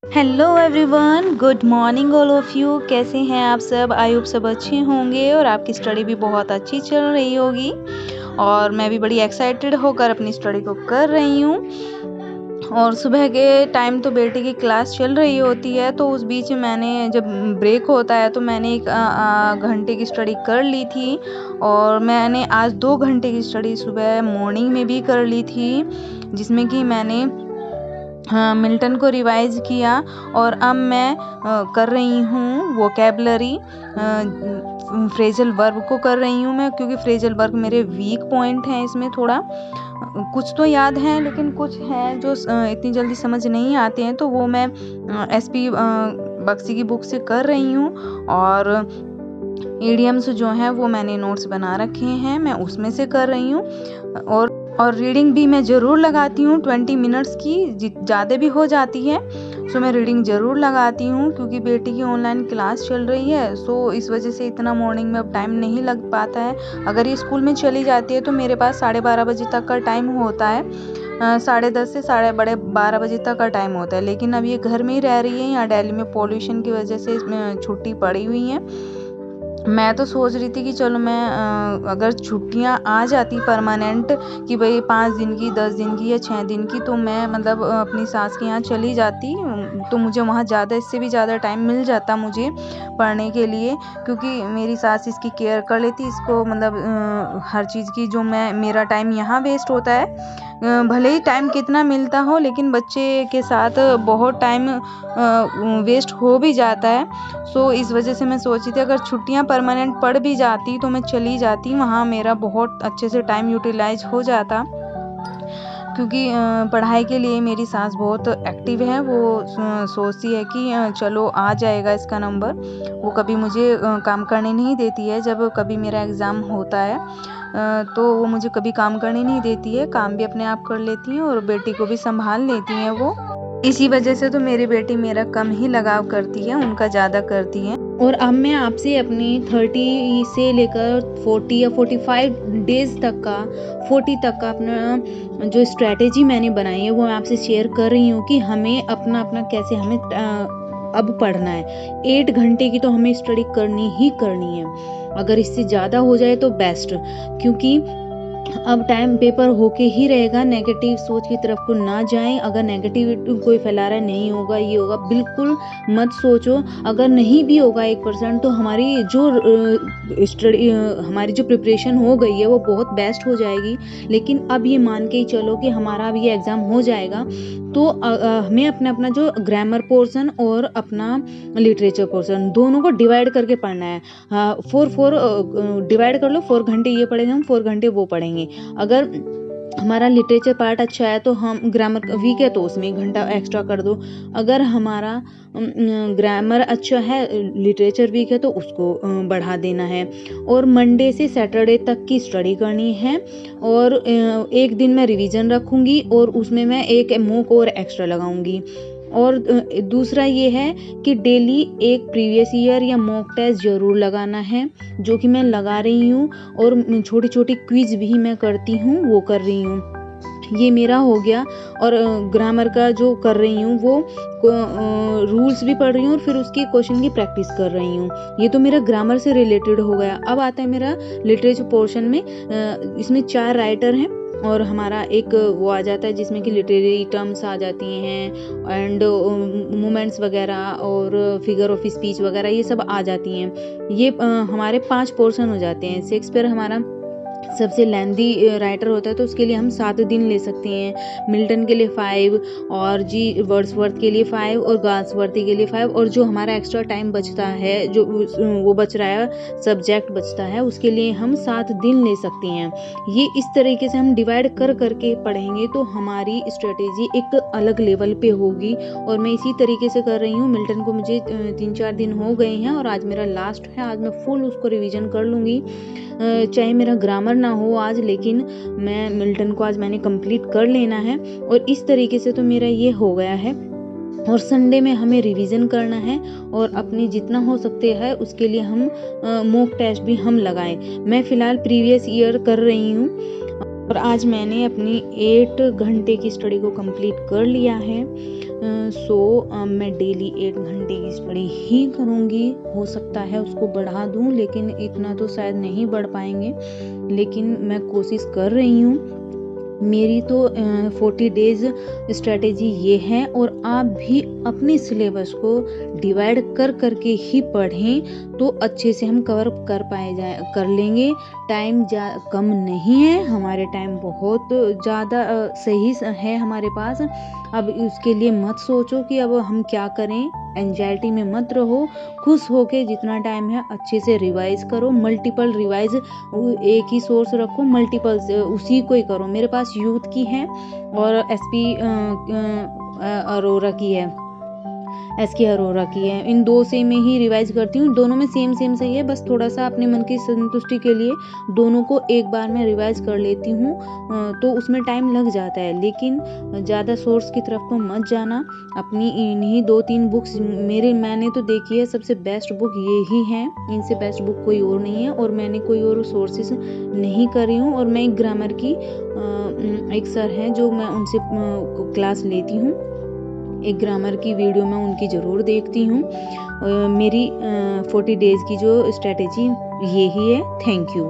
Hello everyone, good morning all of you. कैसे हैं आप सब? आई होप सब अच्छे होंगे और आपकी स्टडी भी बहुत अच्छी चल रही होगी। और मैं भी बड़ी एक्साइटेड होकर अपनी स्टडी को कर रही हूँ। और सुबह के टाइम तो बेटे की क्लास चल रही होती है, तो उस बीच मैंने जब ब्रेक होता है तो मैंने एक घंटे की स्टडी कर ली थी। और मैंने आज 2 घंटे की स्टडी सुबह मॉर्निंग में भी कर ली थी, जिसमें कि मैंने मिल्टन को रिवाइज किया। और अब मैं कर रही हूँ वोकैबलरी, फ्रेजल वर्ब को कर रही हूँ मैं, क्योंकि फ्रेजल वर्ब मेरे वीक पॉइंट हैं। इसमें थोड़ा कुछ तो याद हैं, लेकिन कुछ हैं जो इतनी जल्दी समझ नहीं आते हैं, तो वो मैं एसपी बख्शी की बुक से कर रही हूँ। और ईडियम्स जो हैं वो मैंने नोट्स बना रखे हैं, मैं उसमें से कर रही हूँ। और रीडिंग भी मैं ज़रूर लगाती हूँ 20 मिनट्स की, ज़्यादा भी हो जाती है। सो मैं रीडिंग ज़रूर लगाती हूँ, क्योंकि बेटी की ऑनलाइन क्लास चल रही है। सो इस वजह से इतना मॉर्निंग में अब टाइम नहीं लग पाता है। अगर ये स्कूल में चली जाती है तो मेरे पास 12:30 बजे तक का टाइम होता है, 10:30 से 12:30 बजे तक का टाइम होता है। लेकिन अब ये घर में ही रह रही है, यहाँ दिल्ली में पॉल्यूशन की वजह से छुट्टी पड़ी हुई है। मैं तो सोच रही थी कि चलो मैं अगर छुट्टियां आ जाती परमानेंट, कि भाई 5 दिन की, 10 दिन की या 6 दिन की, तो मैं मतलब अपनी सास के यहाँ चली जाती, तो मुझे वहाँ ज़्यादा, इससे भी ज़्यादा टाइम मिल जाता मुझे पढ़ने के लिए। क्योंकि मेरी सास इसकी केयर कर लेती इसको, मतलब हर चीज़ की। जो मेरा टाइम यहाँ वेस्ट होता है, भले ही टाइम कितना मिलता हो, लेकिन बच्चे के साथ बहुत टाइम वेस्ट हो भी जाता है। सो इस वजह से मैं सोची थी अगर छुट्टियां परमानेंट पड़ भी जाती तो मैं चली जाती, वहाँ मेरा बहुत अच्छे से टाइम यूटिलाइज हो जाता। क्योंकि पढ़ाई के लिए मेरी सास बहुत एक्टिव है। वो सोचती है कि चलो आ जाएगा इसका नंबर। वो कभी मुझे काम करने नहीं देती है। जब कभी मेरा एग्ज़ाम होता है तो वो मुझे कभी काम करने नहीं देती है, काम भी अपने आप कर लेती हैं और बेटी को भी संभाल लेती हैं वो। इसी वजह से तो मेरी बेटी मेरा कम ही लगाव करती है, उनका ज़्यादा करती है। और अब मैं आपसे अपनी 30 से लेकर 40 या 45 डेज़ तक का, 40 तक का अपना जो स्ट्रैटेजी मैंने बनाई है वो मैं आपसे शेयर कर रही हूँ, कि हमें अपना कैसे हमें अब पढ़ना है। 8 घंटे की तो हमें स्टडी करनी ही करनी है। अगर इससे ज़्यादा हो जाए तो बेस्ट, क्योंकि अब टाइम पेपर होके ही रहेगा। नेगेटिव सोच की तरफ को ना जाएं। अगर नेगेटिविटी कोई फैला रहा है, नहीं होगा, ये होगा, बिल्कुल मत सोचो। अगर नहीं भी होगा 1% तो हमारी जो स्टडी, हमारी जो प्रिपरेशन हो गई है वो बहुत बेस्ट हो जाएगी। लेकिन अब ये मान के ही चलो कि हमारा अब ये एग्ज़ाम हो जाएगा, तो हमें अपना जो ग्रामर पोर्शन और अपना लिटरेचर पोर्शन दोनों को डिवाइड करके पढ़ना है। 4 डिवाइड कर लो, 4 घंटे ये पढ़ेंगे हम, 4 घंटे वो पढ़ेंगे। अगर हमारा लिटरेचर पार्ट अच्छा है तो हम, ग्रामर वीक है तो उसमें 1 घंटा एक्स्ट्रा कर दो। अगर हमारा ग्रामर अच्छा है, लिटरेचर वीक है, तो उसको बढ़ा देना है। और मंडे से सैटरडे तक की स्टडी करनी है। और एक दिन मैं रिवीजन रखूँगी और उसमें मैं एक मॉक और एक्स्ट्रा लगाऊँगी। और दूसरा ये है कि डेली एक प्रीवियस ईयर या मॉक टेस्ट ज़रूर लगाना है, जो कि मैं लगा रही हूँ। और छोटी छोटी क्विज भी मैं करती हूँ, वो कर रही हूँ। ये मेरा हो गया। और ग्रामर का जो कर रही हूँ वो रूल्स भी पढ़ रही हूँ और फिर उसकी क्वेश्चन की प्रैक्टिस कर रही हूँ। ये तो मेरा ग्रामर से रिलेटेड हो गया। अब आता है मेरा लिटरेचर पोर्शन में। इसमें 4 राइटर हैं और हमारा एक वो आ जाता है जिसमें कि लिटरेरी टर्म्स आ जाती हैं एंड मोमेंट्स वगैरह और फिगर ऑफ स्पीच वगैरह, ये सब आ जाती हैं। ये हमारे 5 पोर्शन हो जाते हैं। शेक्सपियर हमारा सबसे लेंदी राइटर होता है, तो उसके लिए हम 7 दिन ले सकते हैं। मिल्टन के लिए 5, और जी वर्ड्सवर्थ के लिए 5, और गाल्सवर्दी के लिए 5। और जो हमारा एक्स्ट्रा टाइम बचता है, जो वो बच रहा है, सब्जेक्ट बचता है, उसके लिए हम 7 दिन ले सकते हैं। ये इस तरीके से हम डिवाइड कर करके पढ़ेंगे तो हमारी स्ट्रेटेजी एक अलग लेवल पे होगी। और मैं इसी तरीके से कर रही हूँ। मिल्टन को मुझे 3-4 दिन हो गए हैं और आज मेरा लास्ट है। आज मैं फुल उसको रिवीजन कर लूँगी, चाहे मेरा ग्रामर ना हो आज, लेकिन मैं मिल्टन को आज मैंने कंप्लीट कर लेना है। और इस तरीके से तो मेरा ये हो गया है। और संडे में हमें रिवीजन करना है और अपनी जितना हो सकते हैं उसके लिए हम मॉक टेस्ट भी हम लगाएं। मैं फ़िलहाल प्रीवियस ईयर कर रही हूँ। और आज मैंने अपनी 8 घंटे की स्टडी को कंप्लीट कर लिया है। मैं डेली 8 घंटे की स्टडी ही करूँगी। हो सकता है उसको बढ़ा दूँ, लेकिन इतना तो शायद नहीं बढ़ पाएंगे, लेकिन मैं कोशिश कर रही हूँ। मेरी तो 40 डेज़ स्ट्रैटेजी ये है, और आप भी अपने सिलेबस को डिवाइड कर करके ही पढ़ें तो अच्छे से हम कवर कर लेंगे। टाइम कम नहीं है, हमारे टाइम बहुत ज़्यादा सही है हमारे पास। अब उसके लिए मत सोचो कि अब हम क्या करें, एंजाइटी में मत रहो, खुश होके जितना टाइम है अच्छे से रिवाइज करो। मल्टीपल रिवाइज, एक ही सोर्स रखो, मल्टीपल उसी को ही करो। मेरे पास यूथ की है और एसपी अरोरा की है, एसके अरोरा की है। इन दो से मैं ही रिवाइज करती हूँ। दोनों में सेम सही है, बस थोड़ा सा अपने मन की संतुष्टि के लिए दोनों को एक बार में रिवाइज कर लेती हूँ, तो उसमें टाइम लग जाता है। लेकिन ज़्यादा सोर्स की तरफ तो मत जाना। अपनी इन्हीं 2-3 बुक्स मैंने तो देखी है, सबसे बेस्ट बुक ये ही है, इनसे बेस्ट बुक कोई और नहीं है, और मैंने कोई और सोर्सेस नहीं करी हूँ। और मैं एक ग्रामर की एक सर हैं जो मैं उनसे क्लास लेती हूँ, एक ग्रामर की वीडियो मैं उनकी ज़रूर देखती हूँ। मेरी 40 डेज़ की जो स्ट्रेटेजी ये ही है। Thank you.